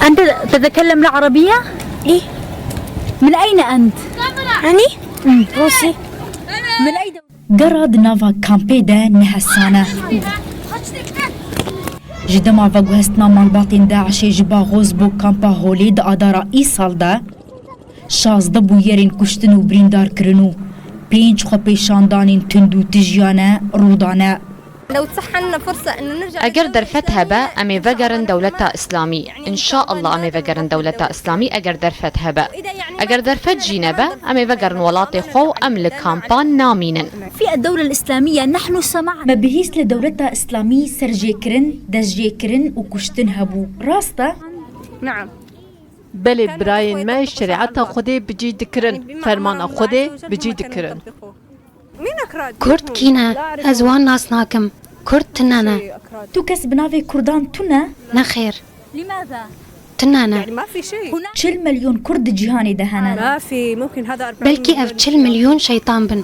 أنت تتكلم العربية؟ إيه. من أين أنت؟ أني روسي. من أي دولة؟ قرد نافا كامبيدا نهسانة جدما فاقوهستنا مالباطين داعش جبا غوز بو كامبا هولي دا آدارا ای سال دا شاز دبو يرين كشتن و بريندار كرنو بينج خو بيشاندانين تندو تجيانا رودانا لو تسحنا فرصة إنه نرجع اگر درفت هبه امی وگرن دولتا اسلامی ان شاء الله امی وگرن دولتا اسلامی اگر درفت هبه اگر درفت جينبه امی وگرن ولاطي خو ام لكامبان نامينن في الدولة الإسلامية نحن سمعنا ما بهيس لدولتا اسلامي سرجيكرن دزجيكرن و كشتن هبو راستا نعم. بله براين ما شریعت خودی بجی دکرن فرمان خودی بجی دکرن كرد كينا أزوان ناس ناكم كرد تنانا تو كس بنافي كردان تنا نخير لماذا؟ تنانا ما في شيء. 40 مليون كرد جهاني دهانا ما في ممكن هذا 40 بلكي أفتشل مليون شيطان بن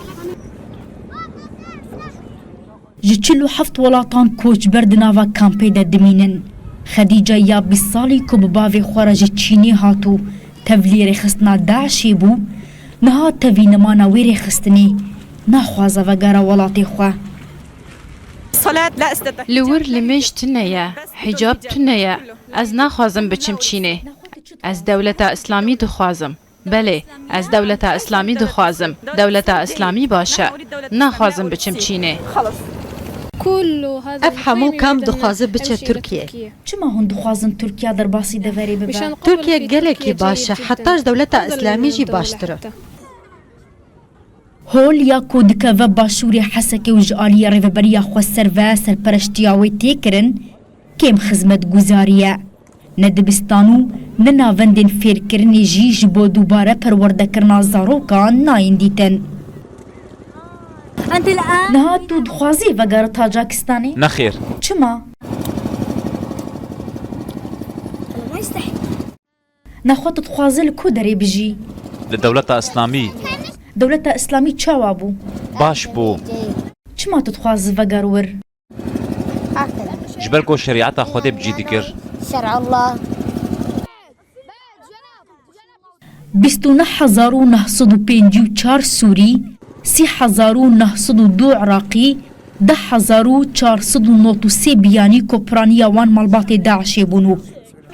جتشلو حفت ولاطان كوچ برد نافا كامبيدا دمينن خديجة يا بالصالي كوببافي خورج تشيني هاتو تفليري خستنا داعشي بو نها تفي نمانا ويري خستني ناخوازا وگارا ولاطي خوا صلاة لا استطيع. لور لمش تنيا حجاب تنيا از نخوازم بچم چینه از دولت اسلامی دخوازم بله از دولت اسلامی دخوازم دولت اسلامی باشه نخوازم بچم چینه افهمو كم دخوازه بچه تركيا چما هون دخوازن تركيا در باسی دوري ببا تركيا گلكي باشه حتىش دولت اسلامي جي باشتره هول یا کودکا و باشوری حسکی و جعالی ریوبریا خوستر و سرپرشتیاوی تیکرن کم خدمت گزاریه ندبستانو نناوندن فیرکرنی جیج بو دوباره پرورده کرنا زاروکان ناین دیتن أنت الآن نها تو دخوازی وگر تاجاکستانی؟ نخير چما؟ ما يستحي. نخوات دخوازی لکو داری بجی لدولة اسلامي دولت اسلامی چاوا بو باش بو چما تدخواز وگر ور؟ جبركو شريعتها خودي بجي دكر شرع الله 29,954 سوری 3,902 عراقی 10,493 بیانی کوپرانیا وان مالبات داعش بونو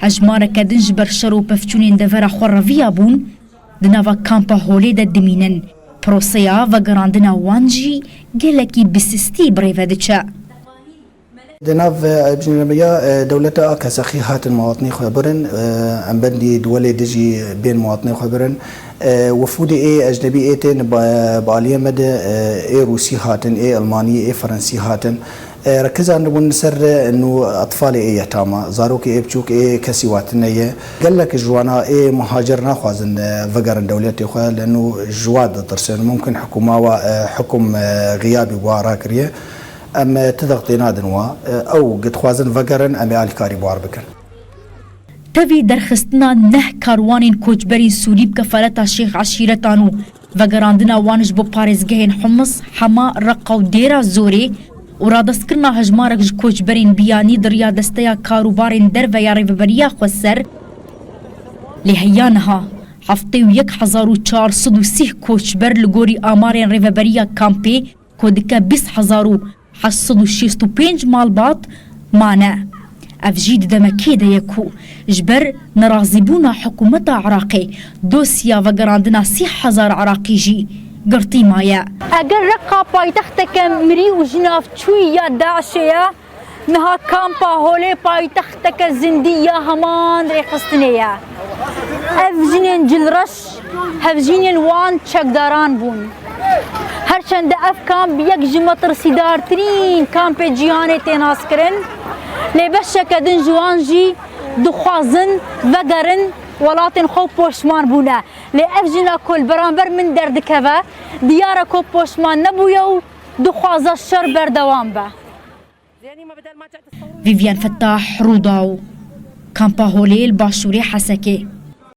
هجمارة كدنج برشرو بفچونين دفرا خورويا بون دناوا كامبا هولي دا دمينن بروسيا وگراندنا وانجي گلكي بسستي بريفا دچا دناف أجنبية دولتها كسخي هات المواطنين خبرن أم بدي دولة دجي بين مواطنين خبرن وفود إيه أجنبي إيه تين بعالية مدى إيه روسي هاتن إيه ألماني إيه فرنسي هاتن ركز عن نسر إنه أطفال إيه يتامى زاروك إيه بتشوك إيه كسيواتنا إيه قال لك جوانا إيه مهاجرنا خوازن فقرن دولتي خواه لأنه جواد ترسل ممكن حكومة وحكم غيابي وراكريه أم تضغطينا دنوا أو قد خوازن فقرن أم آلكاري بوار بكر تفي درخستنا نه كاروانين كوچبرين سوري بكفالتا شيخ عشيرتانو وگراندنا وانج بو پاريزگهين حمص حما رقا و ديرا زوري ورادستكرنا هجمارك ج كوچبرين بياني دريا دستيا كاروبارين در و ياري وبريا خوسر لهيانها هفتي و 1,430 كوچبر لگوري آمارين ريوبريا كامبي كودكا 20,865 مالبات مانا افجيد دمكيدا يكو جبر نرازبونا حكومة عراقي دوسيا وقراندنا 6,000 عراقي جي قرطي مايا أجر رقا بايتختك مري وجناف شوية داعشية نها كامبا هولي بايتختك زندية همان ريخستنية أفجنين جلرش هفجنين وان تشكداران بون هرچند افکام بیک جمتر سیدار ترین کامپ جیانه تناس کرن لبش کدن جوان جی دخوازن وگرن ولاتن خوب پوشمان بونه لافجنا کل برانبر من درد کوا دیار کو پوشمان نبویو دخواز الشر بردوام به فيفيان فتاح روداو كامبا هولي الباشوري حسكي